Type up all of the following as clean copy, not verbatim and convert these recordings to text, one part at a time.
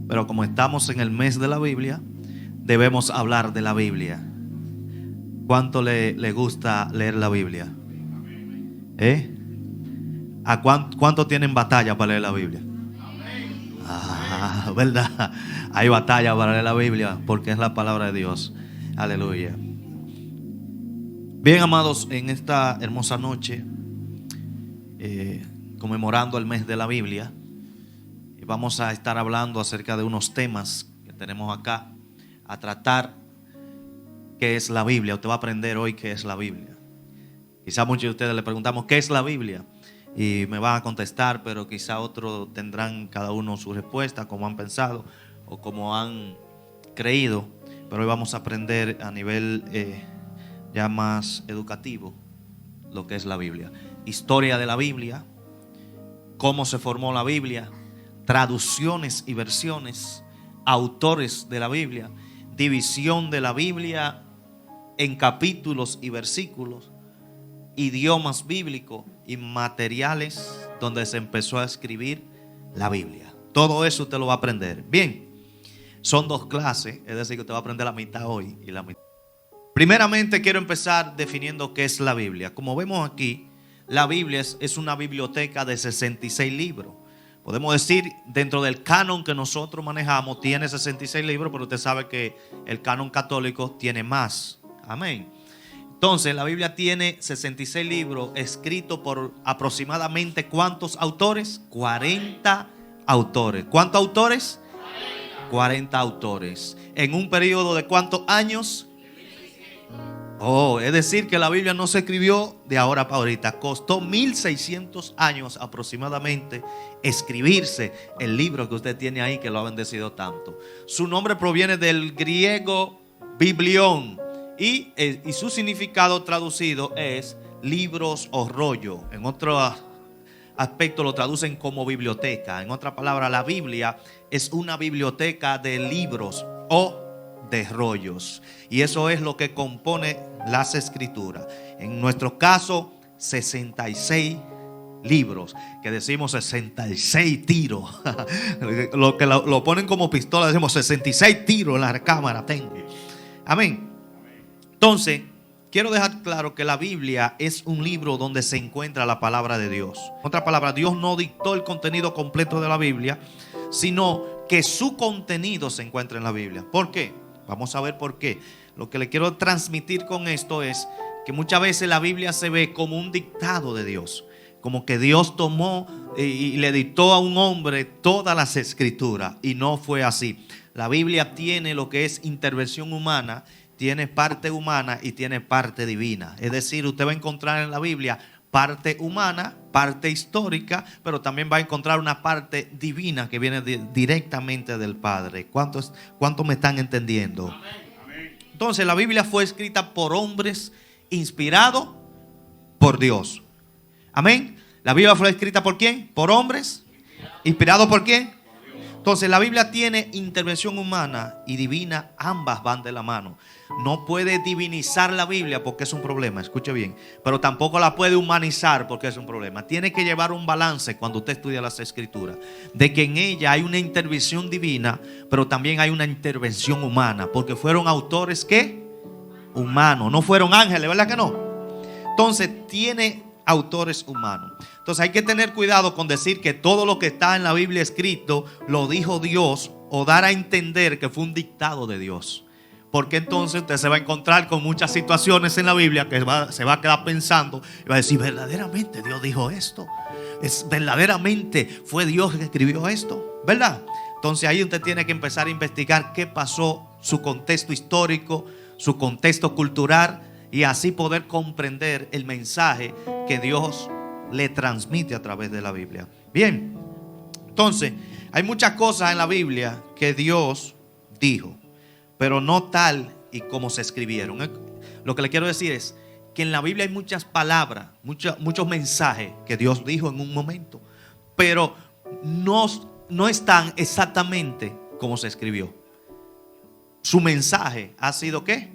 Pero como estamos en el mes de la Biblia, debemos hablar de la Biblia. ¿Cuánto le gusta leer la Biblia? ¿A cuánto tienen batalla para leer la Biblia? ¿Verdad? Hay batalla para leer la Biblia porque es la palabra de Dios. Aleluya. Bien, amados, en esta hermosa noche, conmemorando el mes de la Biblia, vamos a estar hablando acerca de unos temas que tenemos acá a tratar. ¿Qué es la Biblia? Usted va a aprender hoy qué es la Biblia. Quizá muchos de ustedes le preguntamos ¿qué es la Biblia? Y me van a contestar, pero quizá otros tendrán cada uno su respuesta, como han pensado o como han creído. Pero hoy vamos a aprender a nivel ya más educativo lo que es la Biblia. Historia de la Biblia, cómo se formó la Biblia, traducciones y versiones, autores de la Biblia, división de la Biblia en capítulos y versículos, idiomas bíblicos y materiales donde se empezó a escribir la Biblia. Todo eso usted lo va a aprender. Bien, son dos clases, es decir, que usted va a aprender la mitad hoy y la mitad. Primeramente quiero empezar definiendo qué es la Biblia. Como vemos aquí, la Biblia es una biblioteca de 66 libros. Podemos decir, dentro del canon que nosotros manejamos, tiene 66 libros, pero usted sabe que el canon católico tiene más. Amén. Entonces, la Biblia tiene 66 libros escritos por aproximadamente ¿cuántos autores? 40 autores. ¿Cuántos autores? 40 autores. ¿En un periodo de cuántos años? Es decir que la Biblia no se escribió de ahora para ahorita. Costó 1600 años aproximadamente escribirse el libro que usted tiene ahí, que lo ha bendecido tanto. Su nombre proviene del griego biblión y su significado traducido es libros o rollo. En otro aspecto lo traducen como biblioteca. En otra palabra, la Biblia es una biblioteca de libros o de rollos, y eso es lo que compone las escrituras. En nuestro caso, 66 libros, que decimos 66 tiros. Lo que lo ponen como pistola, decimos 66 tiros en la cámara tengo. Amén. Entonces, quiero dejar claro que la Biblia es un libro donde se encuentra la palabra de Dios. En otra palabra, Dios no dictó el contenido completo de la Biblia, sino que su contenido se encuentra en la Biblia. ¿Por qué? Vamos a ver por qué. Lo que le quiero transmitir con esto es que muchas veces la Biblia se ve como un dictado de Dios, como que Dios tomó y le dictó a un hombre todas las escrituras, y no fue así. La Biblia tiene lo que es intervención humana, tiene parte humana y tiene parte divina. Es decir, usted va a encontrar en la Biblia parte humana, parte histórica, pero también va a encontrar una parte divina que viene directamente del Padre. ¿Cuántos me están entendiendo? Entonces, la Biblia fue escrita por hombres inspirados por Dios. Amén. La Biblia fue escrita ¿por quién? Por hombres inspirados ¿por quién? Entonces, la Biblia tiene intervención humana y divina, ambas van de la mano. No puede divinizar la Biblia porque es un problema, escuche bien, pero tampoco la puede humanizar porque es un problema. Tiene que llevar un balance cuando usted estudia las escrituras, de que en ella hay una intervención divina, pero también hay una intervención humana, porque fueron autores ¿qué? Humanos, no fueron ángeles, ¿verdad que no? Entonces tiene autores humanos. Entonces hay que tener cuidado con decir que todo lo que está en la Biblia escrito lo dijo Dios, o dar a entender que fue un dictado de Dios. Porque entonces usted se va a encontrar con muchas situaciones en la Biblia que se va a quedar pensando y va a decir, verdaderamente Dios dijo esto, verdaderamente fue Dios que escribió esto, ¿verdad? Entonces ahí usted tiene que empezar a investigar qué pasó, su contexto histórico, su contexto cultural, y así poder comprender el mensaje que Dios le transmite a través de la Biblia. Bien, entonces hay muchas cosas en la Biblia que Dios dijo, pero no tal y como se escribieron. Lo que le quiero decir es que en la Biblia hay muchas palabras, muchos mensajes que Dios dijo en un momento, pero no están exactamente como se escribió. Su mensaje ha sido ¿qué?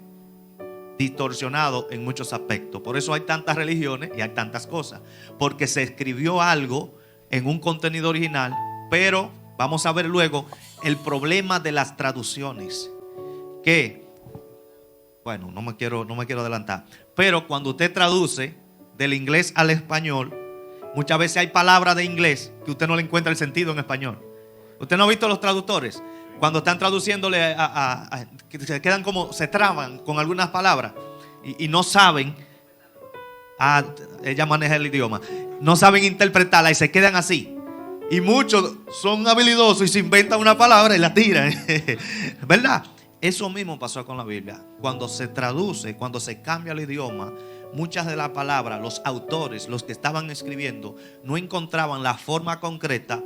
Distorsionado en muchos aspectos. Por eso hay tantas religiones y hay tantas cosas, porque se escribió algo en un contenido original, pero vamos a ver luego el problema de las traducciones. Que, bueno, no me quiero adelantar, pero cuando usted traduce del inglés al español, muchas veces hay palabras de inglés que usted no le encuentra el sentido en español. ¿Usted no ha visto los traductores? Cuando están traduciéndole que se quedan como, se traban con algunas palabras y no saben, ella maneja el idioma, no saben interpretarla y se quedan así. Y muchos son habilidosos y se inventan una palabra y la tiran. ¿Verdad? Eso mismo pasó con la Biblia. Cuando se traduce, cuando se cambia el idioma, muchas de las palabras, los autores, los que estaban escribiendo, no encontraban la forma concreta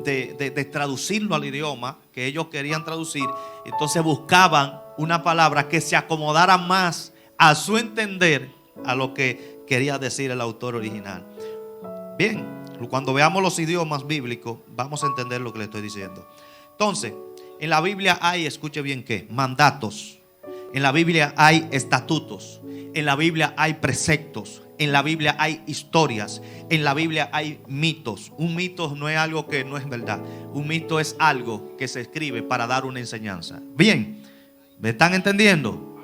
de traducirlo al idioma que ellos querían traducir. Entonces buscaban una palabra que se acomodara más a su entender a lo que quería decir el autor original. Bien, cuando veamos los idiomas bíblicos, vamos a entender lo que le estoy diciendo. Entonces, en la Biblia hay, escuche bien qué, mandatos. En la Biblia hay estatutos. En la Biblia hay preceptos. En la Biblia hay historias. En la Biblia hay mitos. Un mito no es algo que no es verdad. Un mito es algo que se escribe para dar una enseñanza. Bien, ¿me están entendiendo?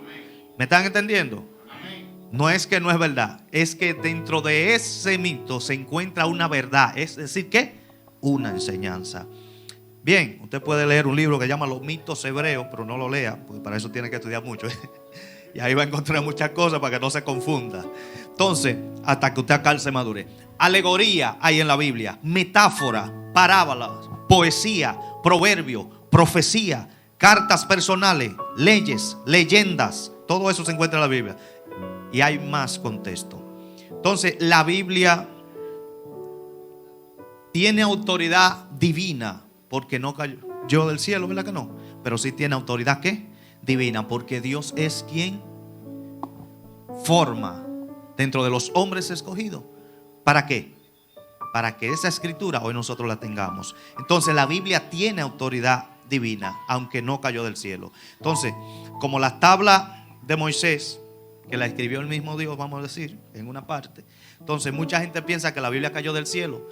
¿Me están entendiendo? No es que no es verdad, es que dentro de ese mito se encuentra una verdad. Es decir, ¿qué? Una enseñanza. Bien, usted puede leer un libro que se llama Los mitos hebreos, pero no lo lea, porque para eso tiene que estudiar mucho. Y ahí va a encontrar muchas cosas para que no se confunda. Entonces, hasta que usted acá se madure. Alegoría hay en la Biblia, metáfora, parábolas, poesía, proverbio, profecía, cartas personales, leyes, leyendas. Todo eso se encuentra en la Biblia. Y hay más contexto. Entonces, la Biblia tiene autoridad divina, porque no cayó del cielo, ¿verdad que no? Pero sí tiene autoridad, ¿qué? Divina, porque Dios es quien forma dentro de los hombres escogidos. ¿Para qué? Para que esa escritura hoy nosotros la tengamos. Entonces, la Biblia tiene autoridad divina, aunque no cayó del cielo. Entonces, como la tabla de Moisés, que la escribió el mismo Dios, vamos a decir, en una parte. Entonces mucha gente piensa que la Biblia cayó del cielo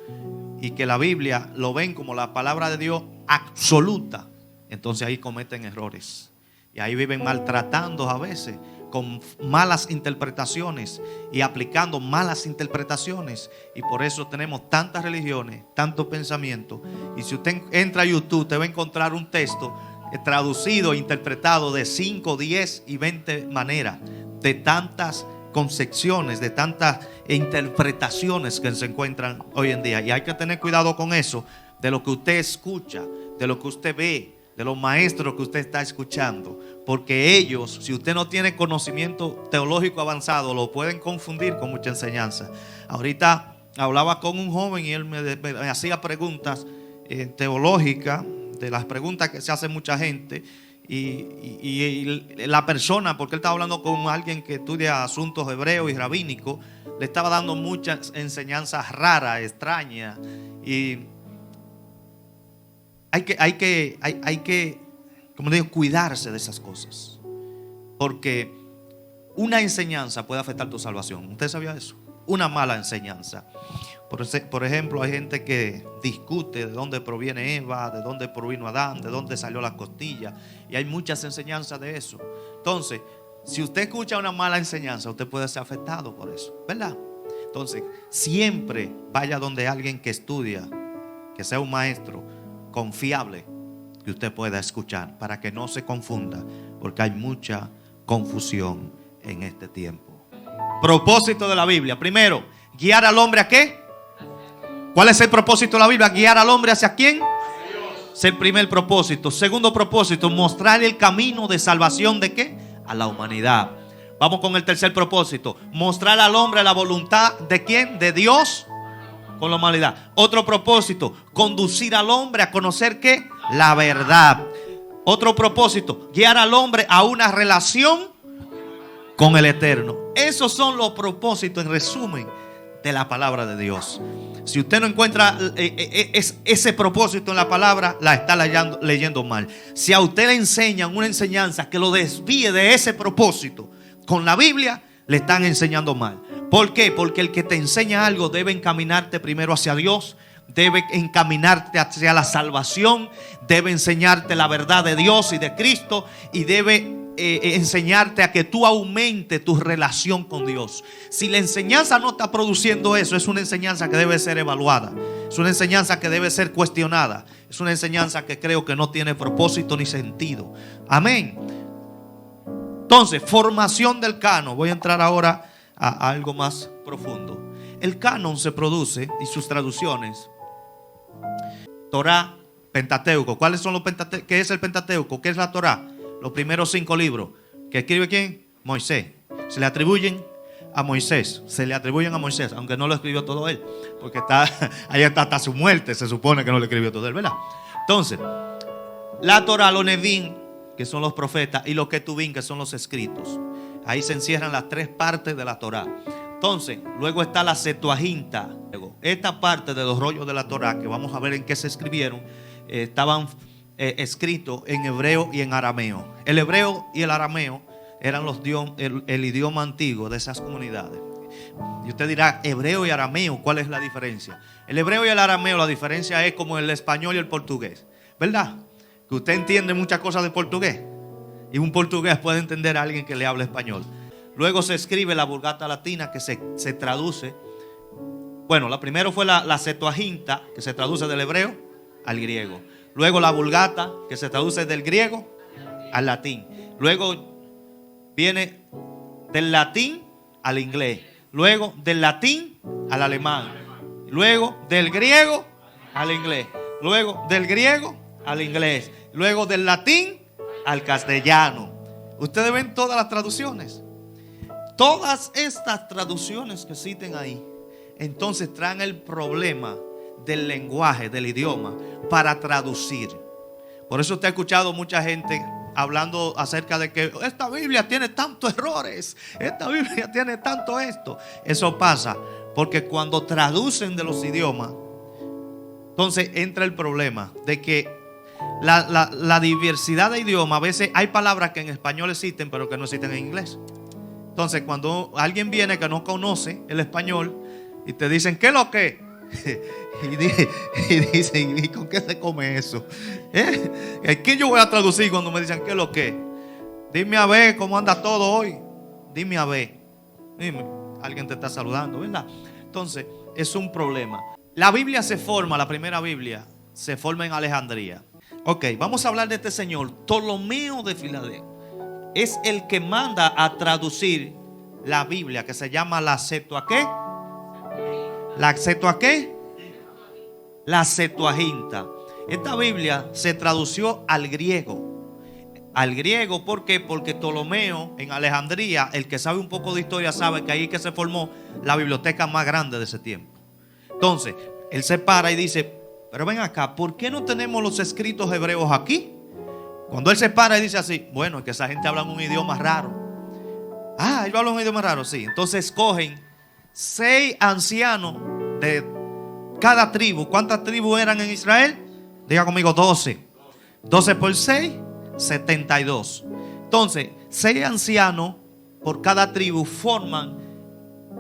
y que la Biblia lo ven como la palabra de Dios absoluta. Entonces ahí cometen errores y ahí viven maltratando a veces, con malas interpretaciones y aplicando malas interpretaciones. Y por eso tenemos tantas religiones, tantos pensamientos. Y si usted entra a YouTube, usted va a encontrar un texto traducido e interpretado de 5, 10 y 20 maneras, de tantas concepciones, de tantas interpretaciones que se encuentran hoy en día. Y hay que tener cuidado con eso, de lo que usted escucha, de lo que usted ve, de los maestros que usted está escuchando, porque ellos, si usted no tiene conocimiento teológico avanzado, lo pueden confundir con mucha enseñanza. Ahorita hablaba con un joven y él me hacía preguntas teológicas, de las preguntas que se hace mucha gente. Y la persona, porque él estaba hablando con alguien que estudia asuntos hebreos y rabínicos, le estaba dando muchas enseñanzas raras, extrañas. Y hay que, como digo, cuidarse de esas cosas, porque una enseñanza puede afectar tu salvación. ¿Usted sabía eso? Una mala enseñanza. Por ejemplo, hay gente que discute de dónde proviene Eva, de dónde provino Adán, de dónde salió la costilla. Y hay muchas enseñanzas de eso. Entonces, si usted escucha una mala enseñanza, usted puede ser afectado por eso, ¿verdad? Entonces, siempre vaya donde alguien que estudia, que sea un maestro confiable, que usted pueda escuchar, para que no se confunda, porque hay mucha confusión en este tiempo. Propósito de la Biblia. Primero, guiar al hombre ¿a qué? ¿Cuál es el propósito de la Biblia? Guiar al hombre ¿hacia quién? Es el primer propósito. Segundo propósito, mostrar el camino de salvación ¿de qué? A la humanidad. Vamos con el tercer propósito, mostrar al hombre la voluntad ¿de quién? De Dios con la humanidad. Otro propósito, conducir al hombre a conocer ¿qué? La verdad. Otro propósito, guiar al hombre a una relación con el Eterno. Esos son los propósitos en resumen de la palabra de Dios. Si usted no encuentra ese propósito en la palabra, la está leyendo mal. Si a usted le enseñan una enseñanza que lo desvíe de ese propósito con la Biblia, le están enseñando mal. ¿Por qué? Porque el que te enseña algo debe encaminarte primero hacia Dios, debe encaminarte hacia la salvación, debe enseñarte la verdad de Dios y de Cristo, y debe enseñarte a que tú aumente tu relación con Dios. Si la enseñanza no está produciendo eso, es una enseñanza que debe ser evaluada, es una enseñanza que debe ser cuestionada, es una enseñanza que creo que no tiene propósito ni sentido. Amén. Entonces, formación del canon. Voy a entrar ahora a algo más profundo. El canon se produce, y sus traducciones: Torá, Pentateuco. ¿Cuáles son los Pentateucos? ¿Qué es el Pentateuco? ¿Qué es la Torá? Los primeros 5 libros. ¿Que escribe quién? Moisés. Se le atribuyen a Moisés. Se le atribuyen a Moisés, aunque no lo escribió todo él, porque ahí está hasta su muerte. Se supone que no lo escribió todo él, ¿verdad? Entonces, la Torá, los Nevín, que son los profetas, y los Ketubín, que son los escritos. Ahí se encierran las 3 partes de la Torá. Entonces, luego está la Septuaginta. Esta parte de los rollos de la Torá, que vamos a ver en qué se escribieron, estaban escritos en hebreo y en arameo. El hebreo y el arameo eran el idioma antiguo de esas comunidades. Y usted dirá, hebreo y arameo, ¿cuál es la diferencia? El hebreo y el arameo, la diferencia es como el español y el portugués, ¿verdad? Que usted entiende muchas cosas de portugués, y un portugués puede entender a alguien que le habla español. Luego se escribe la Vulgata Latina, que se traduce. Bueno, la primero fue la Septuaginta, que se traduce del hebreo al griego. Luego la Vulgata, que se traduce del griego al latín. Luego viene del latín al inglés. Luego del latín al alemán. Luego del griego al inglés. Luego del griego al inglés. Luego del latín al castellano. Ustedes ven todas las traducciones. Todas estas traducciones que citen ahí, entonces traen el problema del lenguaje, del idioma, para traducir. Por eso usted ha escuchado mucha gente hablando acerca de que esta Biblia tiene tantos errores, esta Biblia tiene tanto esto. Eso pasa porque cuando traducen de los idiomas, entonces entra el problema de que la diversidad de idiomas, a veces hay palabras que en español existen pero que no existen en inglés. Entonces, cuando alguien viene que no conoce el español y te dicen, ¿qué es lo que? Y dicen, ¿y con qué se come eso? ¿Qué yo voy a traducir cuando me dicen, ¿qué es lo que? Dime a ver cómo anda todo hoy. Dime a ver. Dime, alguien te está saludando, ¿verdad? Entonces, es un problema. La Biblia se forma, la primera Biblia se forma en Alejandría. Ok, vamos a hablar de este señor, Ptolomeo de Filadelfia. Es el que manda a traducir la Biblia, que se llama la Septuaginta. ¿La Septuaginta? La Septuaginta. Esta Biblia se tradució al griego. Al griego, ¿por qué? Porque Ptolomeo en Alejandría, el que sabe un poco de historia sabe que ahí es que se formó la biblioteca más grande de ese tiempo. Entonces, él se para y dice, pero ven acá, ¿por qué no tenemos los escritos hebreos aquí? Cuando él se para y dice así, bueno, es que esa gente habla un idioma raro. Ah, ellos hablan un idioma raro, sí. Entonces escogen 6 ancianos de cada tribu. ¿Cuántas tribus eran en Israel? Diga conmigo, 12. 12 por 6, 72. Entonces, 6 ancianos por cada tribu forman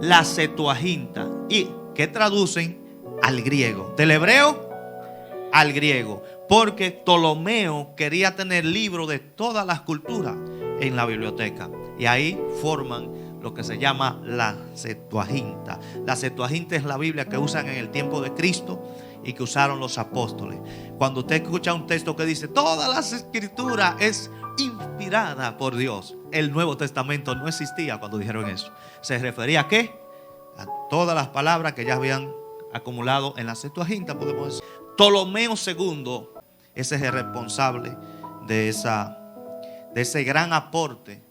la Septuaginta, y que traducen al griego, del hebreo al griego, porque Ptolomeo quería tener libros de todas las culturas en la biblioteca, y ahí forman lo que se llama la Septuaginta. La Septuaginta es la Biblia que usan en el tiempo de Cristo y que usaron los apóstoles. Cuando usted escucha un texto que dice todas las escrituras es inspirada por Dios, el Nuevo Testamento no existía cuando dijeron eso. ¿Se refería a qué? A todas las palabras que ya habían acumulado en la Septuaginta, podemos decir. Ptolomeo II, ese es el responsable de ese gran aporte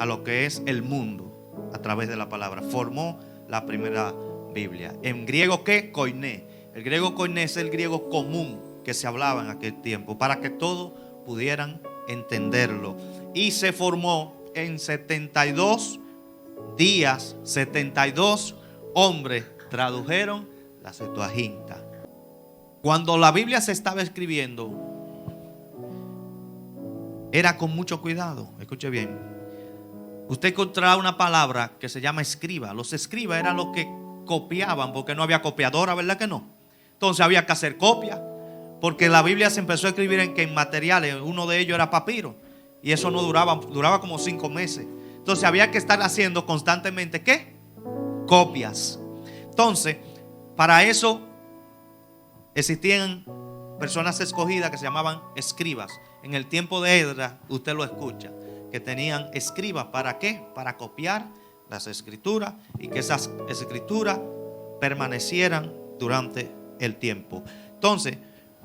a lo que es el mundo a través de la palabra. Formó la primera Biblia. En griego, ¿qué? Koiné. El griego koiné es el griego común que se hablaba en aquel tiempo, para que todos pudieran entenderlo. Y se formó en 72 días, 72 hombres tradujeron la Septuaginta. Cuando la Biblia se estaba escribiendo, era con mucho cuidado. Escuche bien. Usted encontraba una palabra que se llama escriba. Los escribas eran los que copiaban, porque no había copiadora, ¿verdad que no? Entonces había que hacer copias, porque la Biblia se empezó a escribir en materiales. Uno de ellos era papiro, y eso no duraba como 5 meses. Entonces había que estar haciendo constantemente ¿qué? Copias. Entonces, para eso existían personas escogidas que se llamaban escribas. En el tiempo de Esdras, usted lo escucha, que tenían escribas. ¿Para qué? Para copiar las escrituras y que esas escrituras permanecieran durante el tiempo. Entonces,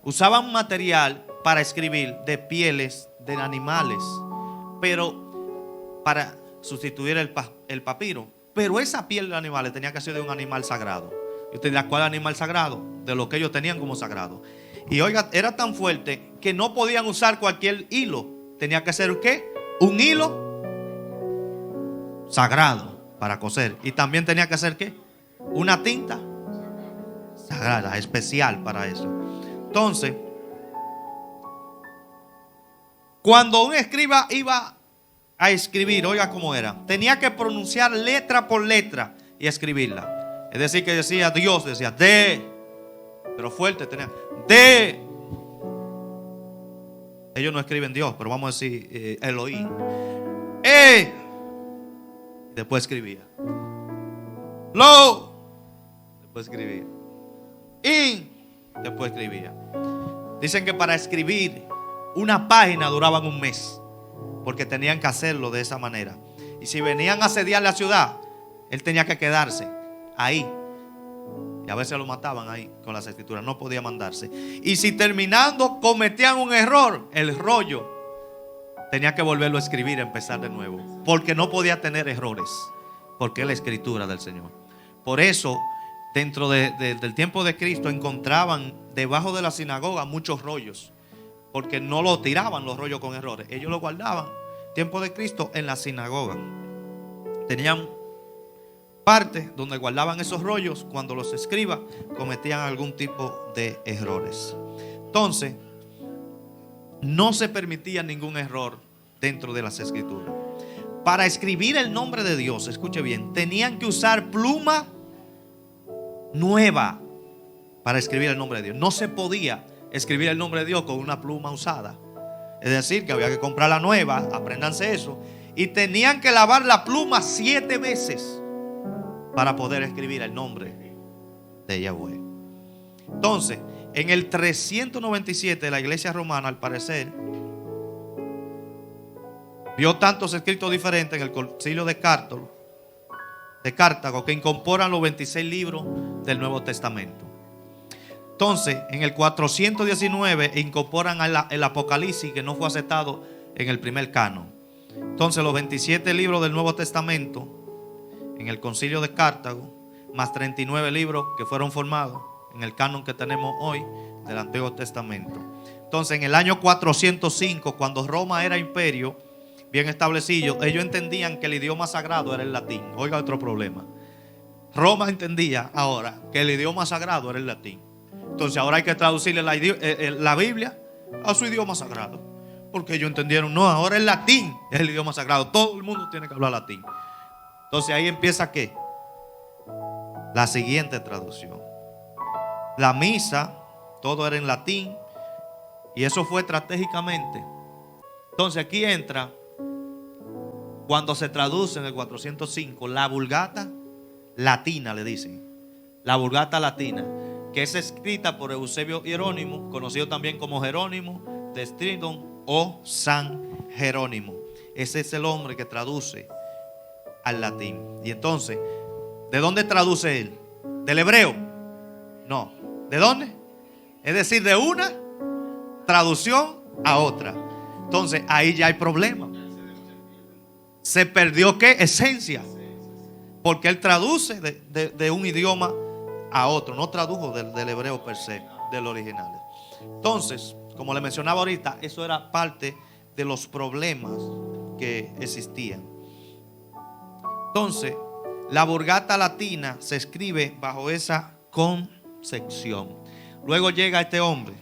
usaban material para escribir de pieles de animales, pero para sustituir el papiro. Pero esa piel de animales tenía que ser de un animal sagrado. Y usted dirá, ¿cuál animal sagrado? De lo que ellos tenían como sagrado. Y oiga, era tan fuerte que no podían usar cualquier hilo. Tenía que ser ¿qué? Un hilo sagrado para coser. Y también tenía que ser ¿qué? Una tinta sagrada, especial para eso. Entonces, cuando un escriba iba a escribir, oiga cómo era, tenía que pronunciar letra por letra y escribirla. Es decir, que decía Dios, decía de, pero fuerte tenía, de. Ellos no escriben Dios, pero vamos a decir Elohim. Después escribía. Lo. Después escribía. In. Después escribía. Dicen que para escribir una página duraban un mes, porque tenían que hacerlo de esa manera. Y si venían a asediar la ciudad, él tenía que quedarse ahí. Y a veces lo mataban ahí con las escrituras, no podía mandarse. Y si terminando cometían un error, el rollo tenía que volverlo a escribir, empezar de nuevo, porque no podía tener errores, porque es la escritura del Señor. Por eso, dentro del tiempo de Cristo, encontraban debajo de la sinagoga muchos rollos, porque no lo tiraban los rollos con errores. Ellos lo guardaban, tiempo de Cristo, en la sinagoga. Tenían parte donde guardaban esos rollos cuando los escribas cometían algún tipo de errores. Entonces, no se permitía ningún error dentro de las escrituras. Para escribir el nombre de Dios, escuche bien, tenían que usar pluma nueva para escribir el nombre de Dios. No se podía escribir el nombre de Dios con una pluma usada. Es decir, que había que comprar la nueva, apréndanse eso. Y tenían que lavar la pluma 7 veces para poder escribir el nombre de Yahweh. Entonces, en el 397 la iglesia romana, al parecer, vio tantos escritos diferentes en el concilio de Cartago, que incorporan los 26 libros del Nuevo Testamento. Entonces, en el 419 incorporan el Apocalipsis, que no fue aceptado en el primer canon. Entonces, los 27 libros del Nuevo Testamento en el concilio de Cartago, más 39 libros que fueron formados en el canon que tenemos hoy del Antiguo Testamento. Entonces, en el año 405, cuando Roma era imperio bien establecido, ellos entendían que el idioma sagrado era el latín. Oiga otro problema. Roma entendía ahora que el idioma sagrado era el latín. Entonces ahora hay que traducirle la Biblia a su idioma sagrado, porque ellos entendieron, no, ahora el latín es el idioma sagrado, todo el mundo tiene que hablar latín. Entonces ahí empieza ¿qué? La siguiente traducción. La misa, todo era en latín, y eso fue estratégicamente. Entonces aquí entra, cuando se traduce en el 405, la Vulgata Latina, le dicen. La Vulgata Latina, que es escrita por Eusebio Hierónimo, conocido también como Jerónimo de Stridon o San Jerónimo. Ese es el hombre que traduce al latín. Y entonces, ¿de dónde traduce él? ¿Del hebreo? No. ¿De dónde? Es decir, de una traducción a otra. Entonces, ahí ya hay problema. Se perdió ¿qué? Esencia. Porque él traduce de un idioma a otro. No tradujo del hebreo per se, del original. Entonces, como le mencionaba ahorita, eso era parte de los problemas que existían. Entonces, la Vulgata Latina se escribe bajo esa concepción. Luego llega este hombre,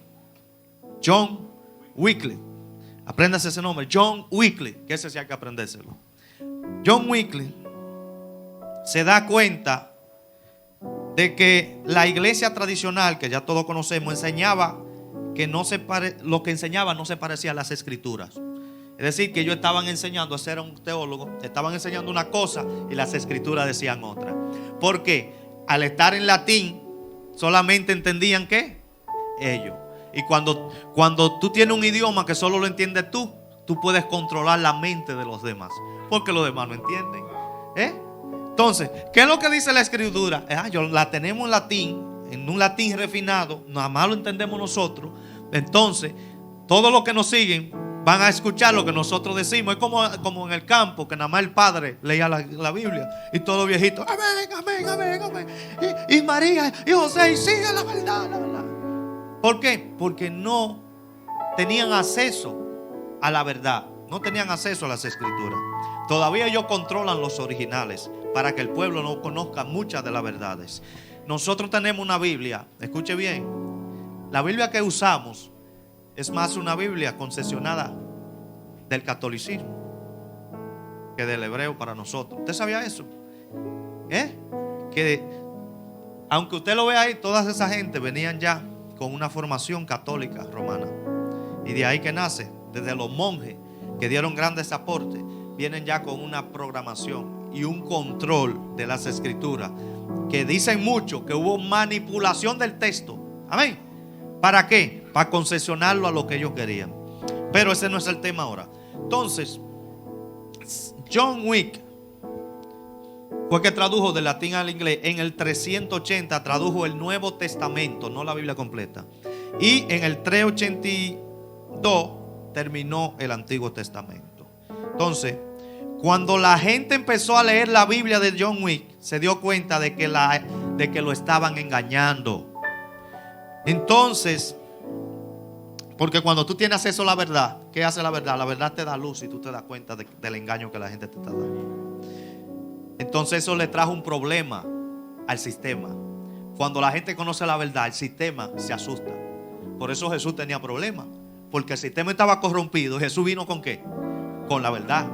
John Wycliffe. Apréndase ese nombre, John Wycliffe, que ese sí hay que aprendérselo. John Wycliffe se da cuenta de que la iglesia tradicional, que ya todos conocemos, enseñaba que lo que enseñaba no se parecía a las escrituras. Es decir, que ellos estaban enseñando, ese era un teólogo, estaban enseñando una cosa y las escrituras decían otra. Porque al estar en latín, solamente entendían ¿qué? Ellos. Y cuando tú tienes un idioma que solo lo entiendes tú puedes controlar la mente de los demás, porque los demás no entienden. Entonces, ¿qué es lo que dice la escritura? La tenemos en latín, en un latín refinado, nada más lo entendemos nosotros. Entonces, todos los que nos siguen van a escuchar lo que nosotros decimos. Es como en el campo, que nada más el padre leía la Biblia y todos los viejitos, amén, amén, amén, amén. Y María y José, y sigue la verdad, la verdad. ¿Por qué? Porque no tenían acceso a la verdad, no tenían acceso a las escrituras. Todavía ellos controlan los originales para que el pueblo no conozca muchas de las verdades. Nosotros tenemos una Biblia, escuche bien, la Biblia que usamos es más una Biblia concesionada del catolicismo que del hebreo para nosotros. ¿Usted sabía eso? Que aunque usted lo vea ahí, todas esa gente venían ya con una formación católica romana. Y de ahí que nace, desde los monjes que dieron grandes aportes, vienen ya con una programación y un control de las escrituras, que dicen mucho que hubo manipulación del texto. Amén. ¿Para qué? Para concesionarlo a lo que ellos querían. Pero ese no es el tema ahora. Entonces, John Wycliffe fue que tradujo del latín al inglés. En el 380 tradujo el Nuevo Testamento, no la Biblia completa. Y en el 382 terminó el Antiguo Testamento. Entonces, cuando la gente empezó a leer la Biblia de John Wycliffe, se dio cuenta de que lo estaban engañando. Entonces, porque cuando tú tienes acceso a la verdad, ¿qué hace la verdad? La verdad te da luz y tú te das cuenta del engaño que la gente te está dando. Entonces eso le trajo un problema al sistema. Cuando la gente conoce la verdad, el sistema se asusta. Por eso Jesús tenía problemas, porque el sistema estaba corrompido. Jesús vino ¿con qué? Con la verdad.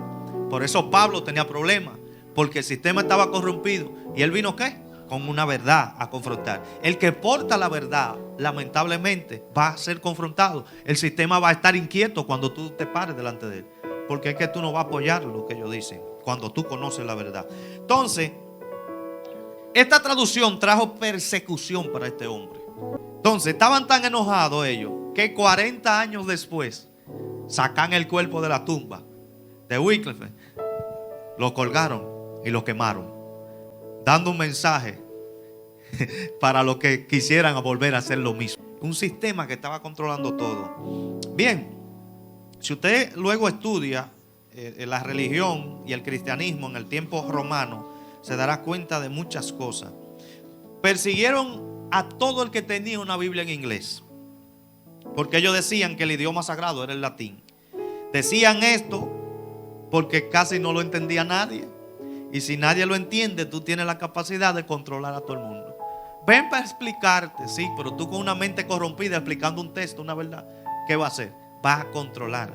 Por eso Pablo tenía problemas, porque el sistema estaba corrompido. ¿Y él vino qué? Con una verdad a confrontar. El que porta la verdad, lamentablemente, va a ser confrontado. El sistema va a estar inquieto cuando tú te pares delante de él, porque es que tú no vas a apoyar lo que ellos dicen cuando tú conoces la verdad. Entonces, esta traducción trajo persecución para este hombre. Entonces, estaban tan enojados ellos que 40 años después sacan el cuerpo de la tumba de Wycliffe, lo colgaron y lo quemaron, dando un mensaje para los que quisieran volver a hacer lo mismo. Un sistema que estaba controlando todo. Bien, si usted luego estudia la religión y el cristianismo en el tiempo romano, se dará cuenta de muchas cosas. Persiguieron a todo el que tenía una Biblia en inglés, porque ellos decían que el idioma sagrado era el latín. Decían esto porque casi no lo entendía nadie. Y si nadie lo entiende, tú tienes la capacidad de controlar a todo el mundo. Ven para explicarte, sí, pero tú con una mente corrompida explicando un texto, una verdad, ¿qué va a hacer? Va a controlar.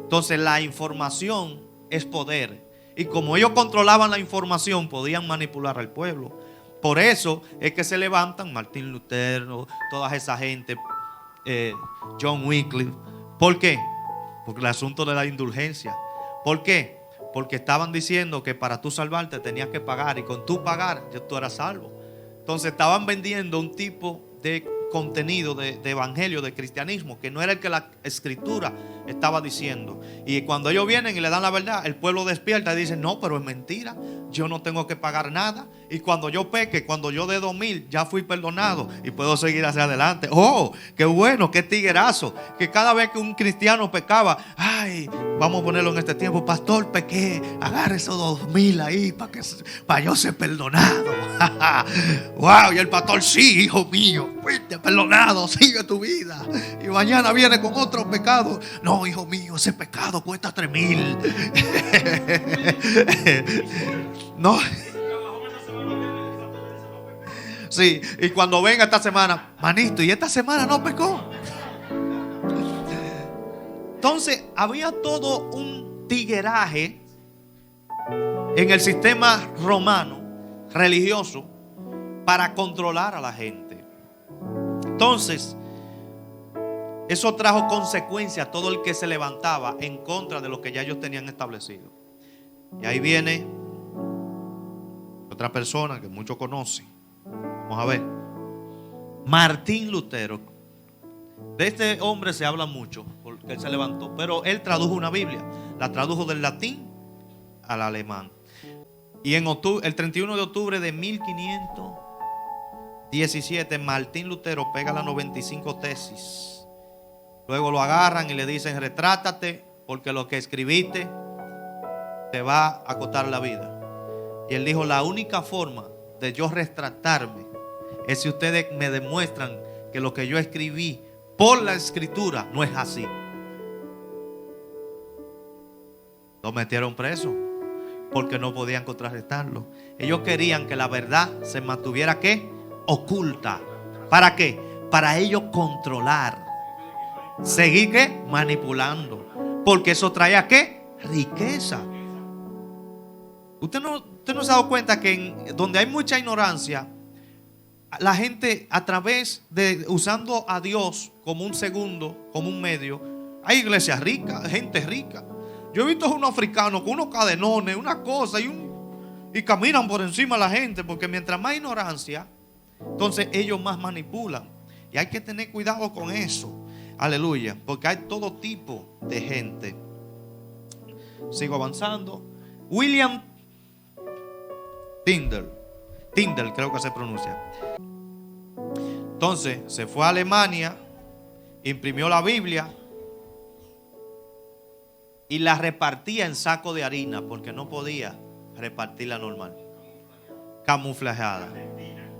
Entonces la información es poder. Y como ellos controlaban la información, podían manipular al pueblo. Por eso es que se levantan Martín Lutero, toda esa gente, John Wycliffe. ¿Por qué? Porque el asunto de la indulgencia. ¿Por qué? Porque estaban diciendo que para tú salvarte tenías que pagar, y con tú pagar ya tú eras salvo. Entonces estaban vendiendo un tipo de contenido de evangelio, de cristianismo, que no era el que la escritura estaba diciendo. Y cuando ellos vienen y le dan la verdad, el pueblo despierta y dice: no, pero es mentira, yo no tengo que pagar nada. Y cuando yo peque, cuando yo dé 2,000, ya fui perdonado y puedo seguir hacia adelante. Oh, qué bueno, qué tiguerazo, que cada vez que un cristiano pecaba, ay, vamos a ponerlo en este tiempo: pastor, pequé, agarre esos 2,000 ahí para yo ser perdonado. Wow, y el pastor: sí, hijo mío, fuiste perdonado, sigue tu vida. Y mañana viene con otro pecado: no, hijo mío, ese pecado cuesta 3,000. No. Sí, y cuando venga esta semana: manito, y esta semana no pecó. Entonces había todo un tigueraje en el sistema romano religioso, para controlar a la gente. Entonces, eso trajo consecuencias a todo el que se levantaba en contra de lo que ya ellos tenían establecido. Y ahí viene otra persona que muchos conocen. Vamos a ver. Martín Lutero. De este hombre se habla mucho porque él se levantó, pero él tradujo una Biblia. La tradujo del latín al alemán. Y en octubre, el 31 de octubre de 1517, Martín Lutero pega las 95 tesis. Luego lo agarran y le dicen: retrátate, porque lo que escribiste te va a costar la vida. Y él dijo: la única forma de yo retratarme es si ustedes me demuestran que lo que yo escribí por la escritura no es así. Lo metieron preso porque no podían contrarrestarlo. Ellos querían que la verdad se mantuviera, ¿qué? Oculta. ¿Para qué? Para ellos controlar. Seguir, ¿qué? Manipulando. Porque eso traía, ¿qué? Riqueza. Usted no se ha dado cuenta que donde hay mucha ignorancia, la gente, a través de usando a Dios como un segundo, como un medio, hay iglesias ricas, gente rica. Yo he visto a unos africanos con unos cadenones, una cosa, y caminan por encima de la gente, porque mientras más ignorancia, entonces ellos más manipulan. Y hay que tener cuidado con eso. Aleluya. Porque hay todo tipo de gente. Sigo avanzando. William Tyndale creo que se pronuncia. Entonces se fue a Alemania, imprimió la Biblia y la repartía en saco de harina, porque no podía repartirla normal, camuflajeada.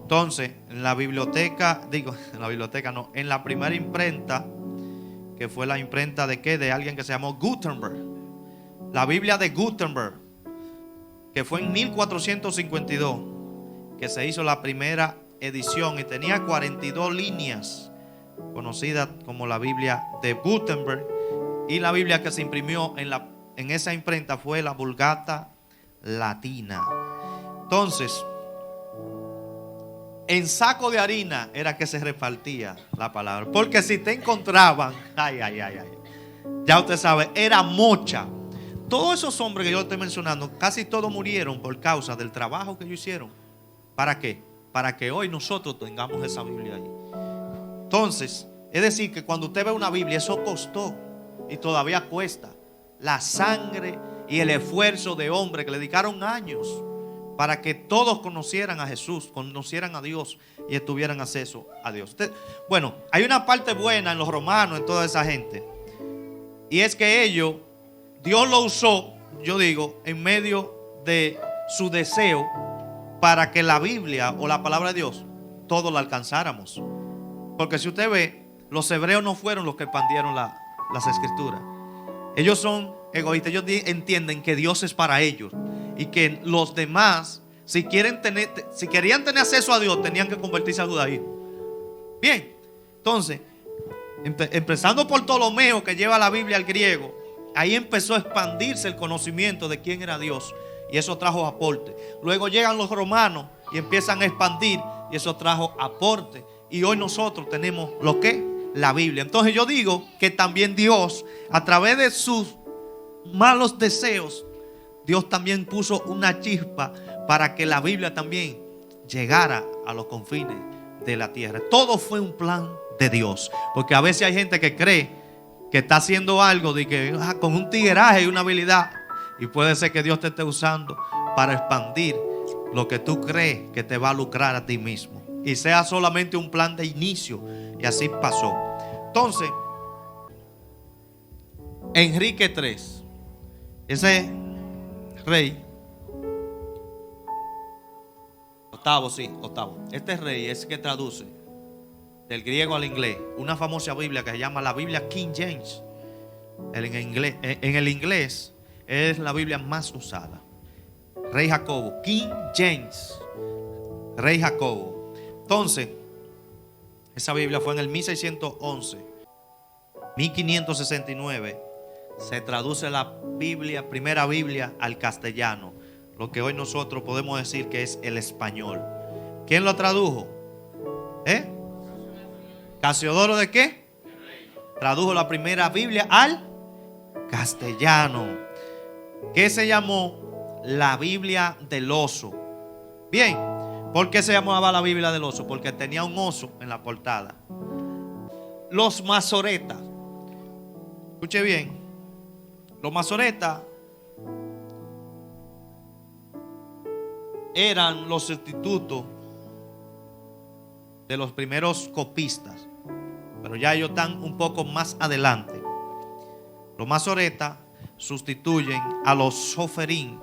Entonces, en la biblioteca, en la primera imprenta, que fue la imprenta de ¿qué? De alguien que se llamó Gutenberg. La Biblia de Gutenberg, que fue en 1452, que se hizo la primera edición y tenía 42 líneas, conocida como la Biblia de Gutenberg. Y la Biblia que se imprimió en esa imprenta fue la Vulgata Latina. Entonces, en saco de harina era que se repartía la palabra. Porque si te encontraban, ya usted sabe, era mocha. Todos esos hombres que yo estoy mencionando, casi todos murieron por causa del trabajo que ellos hicieron. ¿Para qué? Para que hoy nosotros tengamos esa Biblia ahí. Entonces, es decir, que cuando usted ve una Biblia, eso costó y todavía cuesta. La sangre y el esfuerzo de hombres que le dedicaron años para que todos conocieran a Jesús, conocieran a Dios y tuvieran acceso a Dios. Bueno, hay una parte buena en los romanos, en toda esa gente, y es que Dios lo usó, yo digo, en medio de su deseo para que la Biblia o la palabra de Dios todos la alcanzáramos. Porque si usted ve, los hebreos no fueron los que expandieron las escrituras. Ellos son egoístas. Ellos entienden que Dios es para ellos y que los demás, si querían tener acceso a Dios, tenían que convertirse al judaísmo. Bien, entonces, empezando por Ptolomeo, que lleva la Biblia al griego, ahí empezó a expandirse el conocimiento de quién era Dios, y eso trajo aporte. Luego llegan los romanos y empiezan a expandir, y eso trajo aporte. Y hoy nosotros tenemos lo que la Biblia. Entonces yo digo que también Dios, a través de sus malos deseos, Dios también puso una chispa para que la Biblia también llegara a los confines de la tierra. Todo fue un plan de Dios. Porque a veces hay gente que cree que está haciendo algo de que, con un tigueraje y una habilidad, y puede ser que Dios te esté usando para expandir lo que tú crees que te va a lucrar a ti mismo, y sea solamente un plan de inicio. Y así pasó. Entonces, Enrique III, ese rey, octavo. Este rey es que traduce del griego al inglés una famosa Biblia que se llama la Biblia King James. En el inglés es la Biblia más usada. Rey Jacobo, King James, Rey Jacobo. Entonces, esa Biblia fue en el 1611, 1569. Se traduce la Biblia, primera Biblia, al castellano, lo que hoy nosotros podemos decir que es el español. ¿Quién lo tradujo? ¿Casiodoro de qué? Tradujo la primera Biblia al castellano, que se llamó la Biblia del oso. Bien, ¿por qué se llamaba la Biblia del oso? Porque tenía un oso en la portada. Los masoretas, escuche bien, los masoretas eran los sustitutos de los primeros copistas, pero ya ellos están un poco más adelante. Los masoretas sustituyen a los soferín.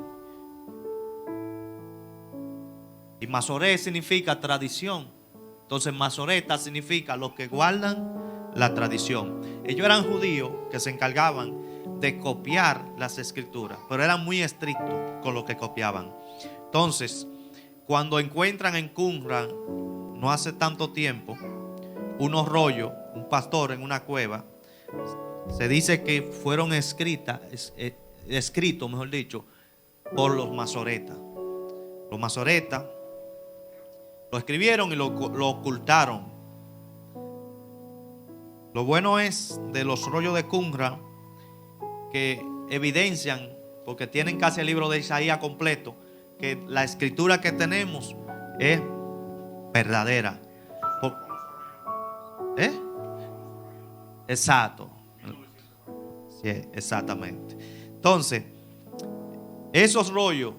Y masoré significa tradición. Entonces masoreta significa los que guardan la tradición. Ellos eran judíos que se encargaban de copiar las escrituras, pero eran muy estrictos con lo que copiaban. Entonces, cuando encuentran en Qumran, no hace tanto tiempo, unos rollos, un pastor en una cueva, se dice que fueron escritos, mejor dicho, por los masoretas. Los masoretas lo escribieron y lo ocultaron. Lo bueno es de los rollos de Qumran que evidencian, porque tienen casi el libro de Isaías completo, que la escritura que tenemos es verdadera. Exacto. Sí, exactamente. Entonces, esos rollos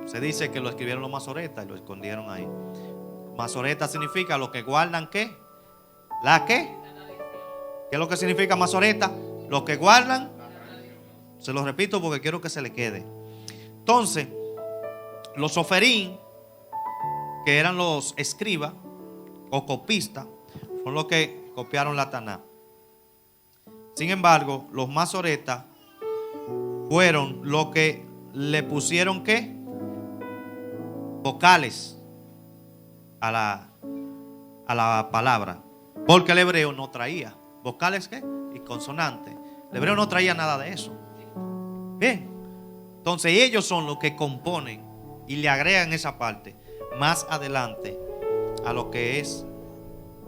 se dice que lo escribieron los masoretas y lo escondieron ahí. Masoreta significa los que guardan ¿qué? ¿La qué? ¿Qué es lo que significa masoreta? Los que guardan. Se lo repito porque quiero que se le quede. Entonces, los soferín, que eran los escribas o copistas, fueron los que copiaron la Taná. Sin embargo, los masoretas fueron los que le pusieron ¿qué? Vocales a la palabra, porque el hebreo no traía vocales ¿qué? Y consonantes. El hebreo no traía nada de eso. Bien, entonces ellos son los que componen y le agregan esa parte más adelante a lo que es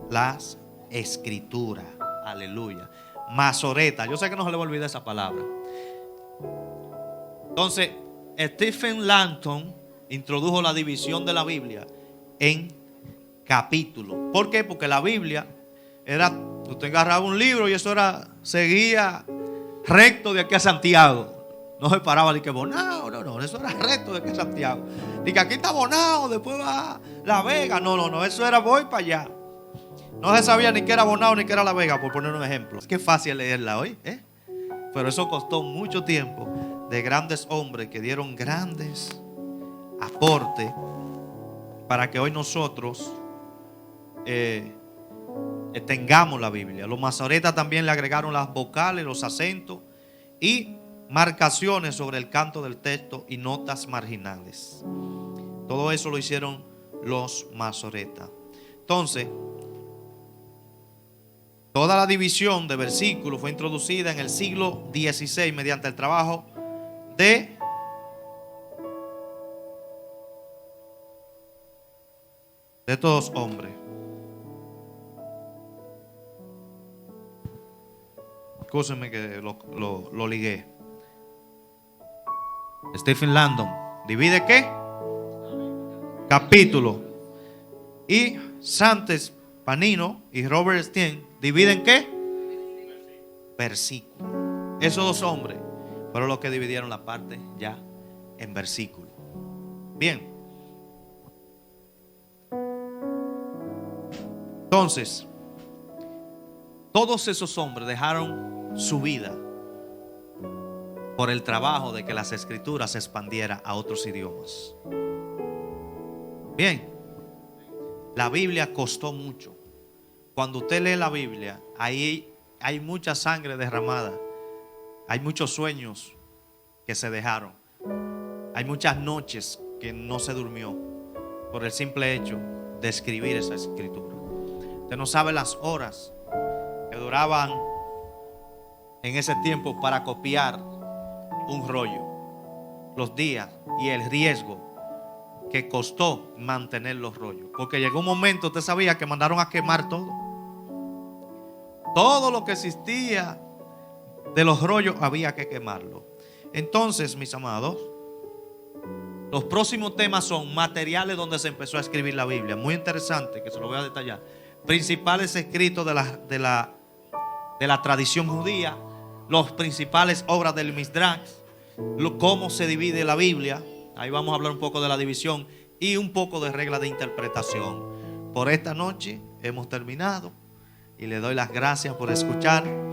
las escrituras. Aleluya. Masoreta. Yo sé que no se le va a olvidar esa palabra. Entonces, Stephen Langton introdujo la división de la Biblia en capítulos. ¿Por qué? Porque la Biblia era, usted agarraba un libro y eso seguía recto de aquí a Santiago. No se paraba ni que Bonao, no, eso era recto de aquí a Santiago. Ni que aquí está Bonao, después va La Vega. No, eso era voy para allá. No se sabía ni que era Bonao ni que era La Vega, por poner un ejemplo. Es que es fácil leerla hoy, pero eso costó mucho tiempo de grandes hombres que dieron grandes aportes para que hoy nosotros tengamos la Biblia. Los masoretas también le agregaron las vocales, los acentos y marcaciones sobre el canto del texto y notas marginales. Todo eso lo hicieron los masoretas. Entonces, toda la división de versículos fue introducida en el siglo XVI mediante el trabajo de estos hombres. Escúchenme que lo ligué. Stephen Langton divide ¿qué? Capítulo. Y Santes Panino y Robert Steen dividen ¿qué? Versículo. Esos dos hombres fueron los que dividieron la parte ya en versículo. Bien. Entonces, todos esos hombres dejaron su vida por el trabajo de que las escrituras se expandiera a otros idiomas. Bien, la Biblia costó mucho. Cuando usted lee la Biblia, ahí hay mucha sangre derramada. Hay muchos sueños que se dejaron. Hay muchas noches que no se durmió por el simple hecho de escribir esa escritura. Usted no sabe las horas que duraban en ese tiempo para copiar un rollo, los días y el riesgo que costó mantener los rollos. Porque llegó un momento, usted sabía, que mandaron a quemar todo. Todo lo que existía de los rollos había que quemarlo. Entonces, mis amados, los próximos temas son materiales donde se empezó a escribir la Biblia. Muy interesante, que se lo voy a detallar. Principales escritos de la tradición judía. Los principales obras del Midrash. Cómo se divide la Biblia. Ahí vamos a hablar un poco de la división. Y un poco de reglas de interpretación. Por esta noche hemos terminado. Y le doy las gracias por escuchar.